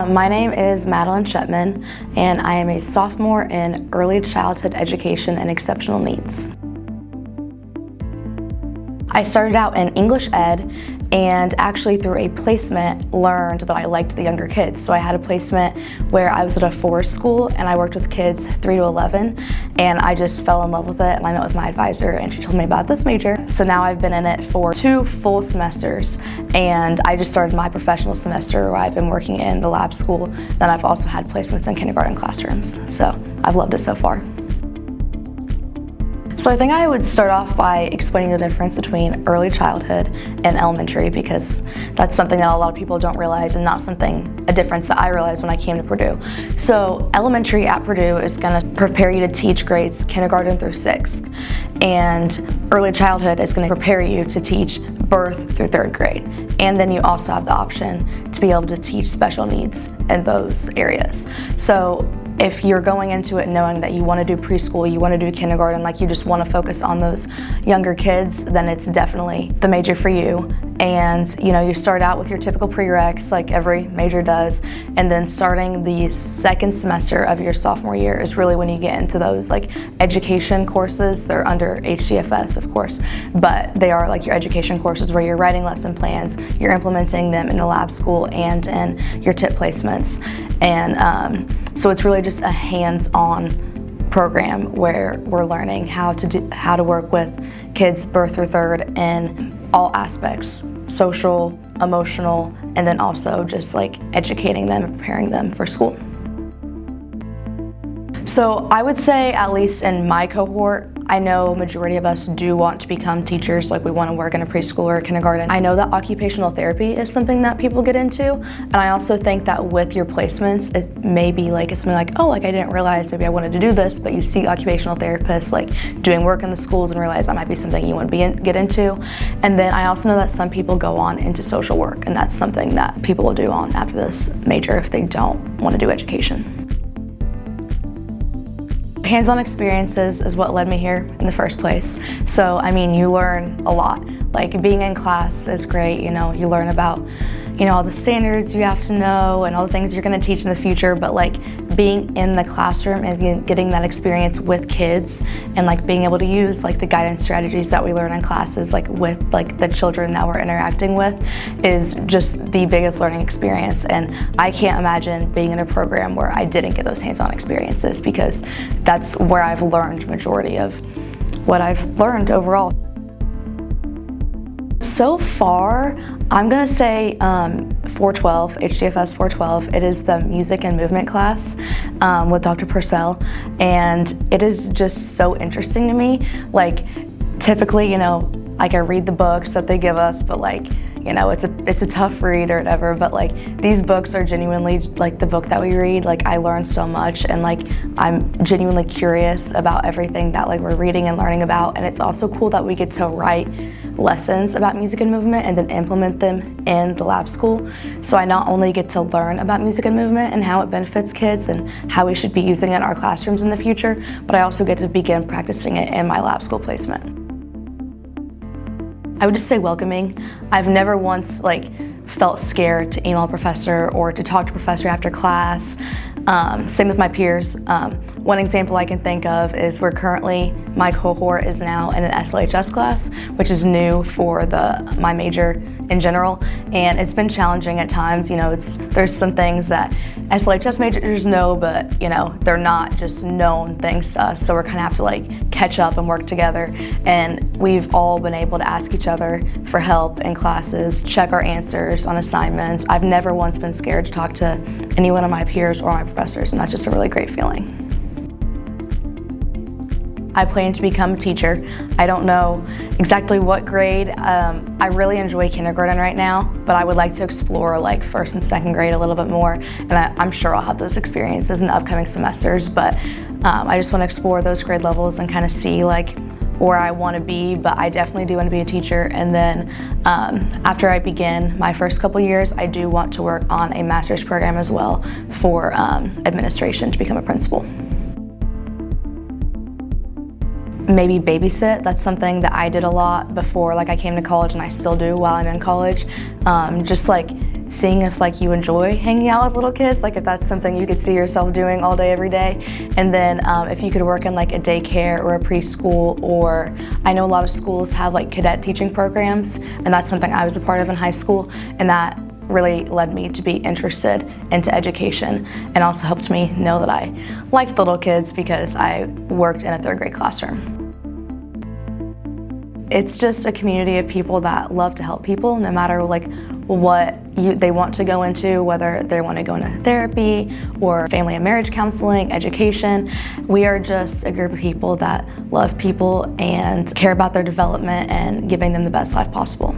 My name is Madaline Schepman, and I am a sophomore in Early Childhood Education and Exceptional Needs. I started out in English Ed, and actually through a placement learned that I liked the younger kids. So I had a placement where I was at a forest school and I worked with kids 3 to 11, and I just fell in love with it, and I met with my advisor and she told me about this major. So now I've been in it for 2 full semesters, and I just started my professional semester where I've been working in the lab school. Then I've also had placements in kindergarten classrooms. So I've loved it so far. So I think I would start off by explaining the difference between early childhood and elementary, because that's something that a lot of people don't realize, and not a difference that I realized when I came to Purdue. So elementary at Purdue is going to prepare you to teach grades kindergarten through 6th, and early childhood is going to prepare you to teach birth through 3rd grade. And then you also have the option to be able to teach special needs in those areas. So if you're going into it knowing that you want to do preschool, you want to do kindergarten, like you just want to focus on those younger kids, then it's definitely the major for you. And you start out with your typical prereqs like every major does, and then starting the 2nd semester of your sophomore year is really when you get into those like education courses. They're under HDFS, of course, but they are like your education courses where you're writing lesson plans, you're implementing them in the lab school and in your TIP placements. And so it's really just a hands-on program where we're learning how to work with kids birth through 3rd in all aspects: social, emotional, and then also just like educating them and preparing them for school. So I would say, at least in my cohort, I know majority of us do want to become teachers, like we want to work in a preschool or a kindergarten. I know that occupational therapy is something that people get into, and I also think that with your placements, it may be like it's something like, oh, like I didn't realize maybe I wanted to do this, but you see occupational therapists like doing work in the schools and realize that might be something you want to get into. And then I also know that some people go on into social work, and that's something that people will do on after this major if they don't want to do education. Hands-on experiences is what led me here in the first place. So, I mean, you learn a lot. Like, being in class is great, you learn about, all the standards you have to know and all the things you're gonna teach in the future, but like being in the classroom and getting that experience with kids and like being able to use like the guidance strategies that we learn in classes, like with like the children that we're interacting with, is just the biggest learning experience. And I can't imagine being in a program where I didn't get those hands-on experiences, because that's where I've learned majority of what I've learned overall. So far, I'm gonna say 412, HDFS 412. It is the music and movement class with Dr. Purcell, and it is just so interesting to me. Like, typically, like I read the books that they give us, but like, it's a tough read or whatever, but like these books are genuinely like the book that we read. Like, I learned so much, and like I'm genuinely curious about everything that like we're reading and learning about. And it's also cool that we get to write lessons about music and movement and then implement them in the lab school. So I not only get to learn about music and movement and how it benefits kids and how we should be using it in our classrooms in the future, but I also get to begin practicing it in my lab school placement. I would just say welcoming. I've never once felt scared to email a professor or to talk to a professor after class. Same with my peers. One example I can think of is my cohort is now in an SLHS class, which is new for my major in general, and it's been challenging at times. There's some things that SLHS majors know, but they're not just known things to us, so we're kind of have to catch up and work together. And we've all been able to ask each other for help in classes, check our answers on assignments. I've never once been scared to talk to any one of my peers or my professors, and that's just a really great feeling. I plan to become a teacher. I don't know exactly what grade. I really enjoy kindergarten right now, but I would like to explore 1st and 2nd grade a little bit more, and I'm sure I'll have those experiences in the upcoming semesters, but I just want to explore those grade levels and kind of see where I want to be, but I definitely do want to be a teacher. And then after I begin my first couple years, I do want to work on a master's program as well for administration to become a principal. Maybe babysit. That's something that I did a lot before I came to college, and I still do while I'm in college. Just seeing if like you enjoy hanging out with little kids, like if that's something you could see yourself doing all day, every day. And then if you could work in like a daycare or a preschool, or I know a lot of schools have like cadet teaching programs, and that's something I was a part of in high school, and that really led me to be interested into education, and also helped me know that I liked little kids because I worked in a 3rd grade classroom. It's just a community of people that love to help people, no matter like what they want to go into, whether they want to go into therapy or family and marriage counseling, education. We are just a group of people that love people and care about their development and giving them the best life possible.